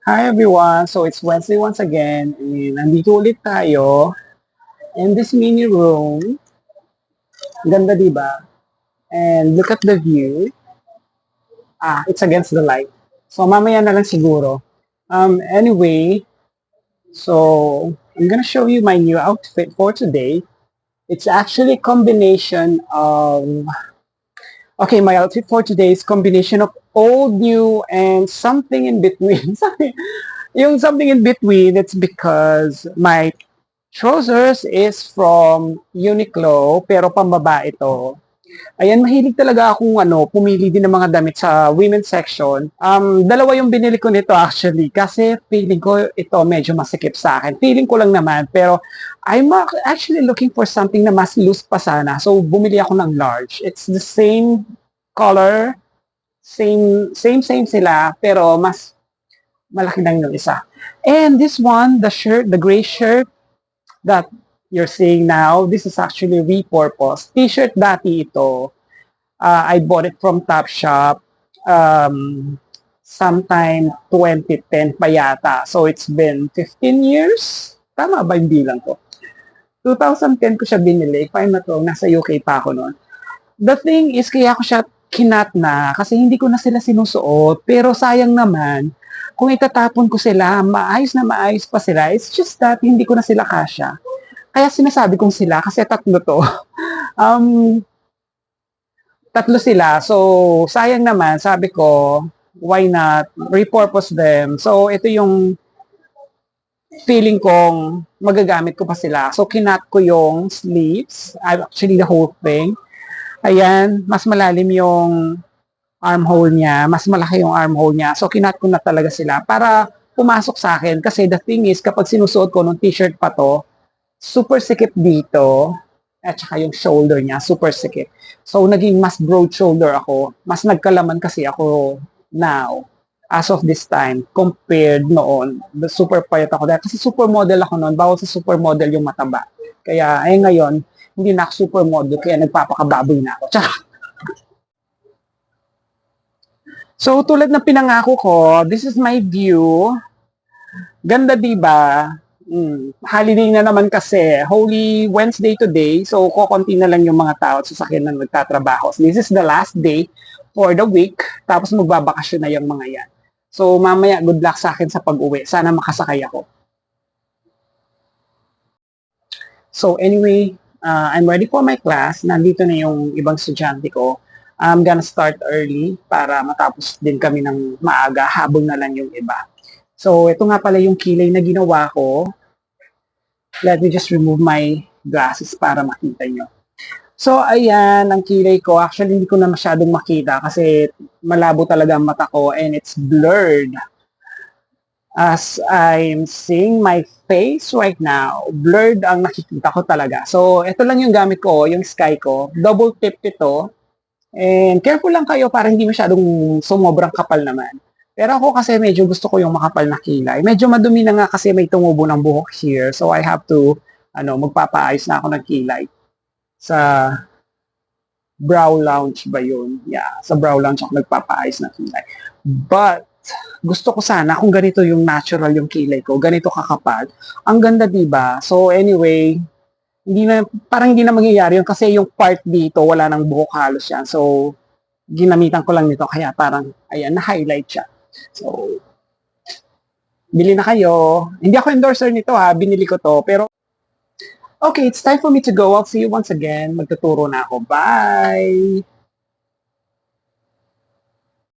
Hi everyone! So it's Wednesday once again and nandito ulit tayo in this mini room. Ganda diba? And look at the view. It's against the light. So mamaya na lang siguro. Anyway, so I'm gonna show you my new outfit for today. It's actually a combination of okay, my outfit for today is combination of old, new, and something in between. Yung something in between, it's because my trousers is from Uniqlo, pero pambaba ito. Ayan, mahilig talaga akong pumili din ng mga damit sa women's section. Dalawa yung binili ko nito actually kasi feeling ko ito medyo masikip sa akin. Feeling ko lang naman, pero actually looking for something na mas loose pa sana. So, bumili ako ng large. It's the same color, same sila, pero mas malaki lang yung isa. And this one, the gray shirt, that you're seeing now, this is actually repurposed. T-shirt dati ito. I bought it from Topshop sometime 2010 pa yata. So it's been 15 years. Tama ba yung bilang ko? 2010 ko siya binili. If I'm not wrong, nasa UK pa ako noon. The thing is, kaya ko siya kinat na kasi hindi ko na sila sinusuot. Pero sayang naman, kung itatapon ko sila, maayos na maayos pa sila. It's just that hindi ko na sila kasya. Kaya sinasabi kong sila kasi tatlo to. um, Tatlo sila. So, sayang naman, sabi ko, why not repurpose them? So, ito yung feeling kong magagamit ko pa sila. So, kinat ko yung sleeves, actually the whole thing. Ayan, mas malalim yung armhole niya, mas malaki yung armhole niya. So, kinat ko na talaga sila para pumasok sa akin. Kasi the thing is, kapag sinusuot ko ng t-shirt pa to, super sikip dito, at saka yung shoulder niya, super sikip. So, naging mas broad shoulder ako. Mas nagkalaman kasi ako now, as of this time, compared noon. The super payat ako dahil. Kasi supermodel ako noon. Bawal sa supermodel yung mataba. Kaya, ngayon, hindi na ako supermodel, kaya nagpapakababoy na ako. Tsaka, so, tulad ng pinangako ko, this is my view. Ganda, diba? Holiday na naman kasi. Holy Wednesday today. So, kokonti na lang yung mga tao at sasakyan na nagtatrabaho. So, this is the last day for the week. Tapos magbabakasyon na yung mga yan. So, mamaya, good luck sa akin sa pag-uwi. Sana makasakay ako. So, anyway, I'm ready for my class. Nandito na yung ibang estudyante ko. I'm gonna start early para matapos din kami ng maaga. Habol na lang yung iba. So, ito nga pala yung kilay na ginawa ko. Let me just remove my glasses para makita nyo. So, ayan, ang kilay ko. Actually, hindi ko na masyadong makita kasi malabo talaga ang mata ko and it's blurred. As I'm seeing my face right now, blurred ang nakikita ko talaga. So, ito lang yung gamit ko, yung Sky ko. Double tip ito. And careful lang kayo para hindi masyadong sumobrang kapal naman. Pero ako kasi medyo gusto ko yung makapal na kilay. Medyo madumi na nga kasi may tumubo ng buhok here. So I have to, magpapaayos na ako ng kilay. Sa brow lounge ba yun? Yeah, sa brow lounge ako nagpapaayos ng kilay. But, gusto ko sana kung ganito yung natural yung kilay ko, ganito kakapal. Ang ganda, diba? So anyway, parang hindi na mangyayari yun kasi yung part dito, wala nang buhok halos yan. So, ginamitan ko lang nito kaya parang, ayan, na-highlight siya. So, bili na kayo. Hindi ako endorser nito ha, binili ko to. Pero, okay, it's time for me to go. I'll see you once again. Magtuturo na ako. Bye!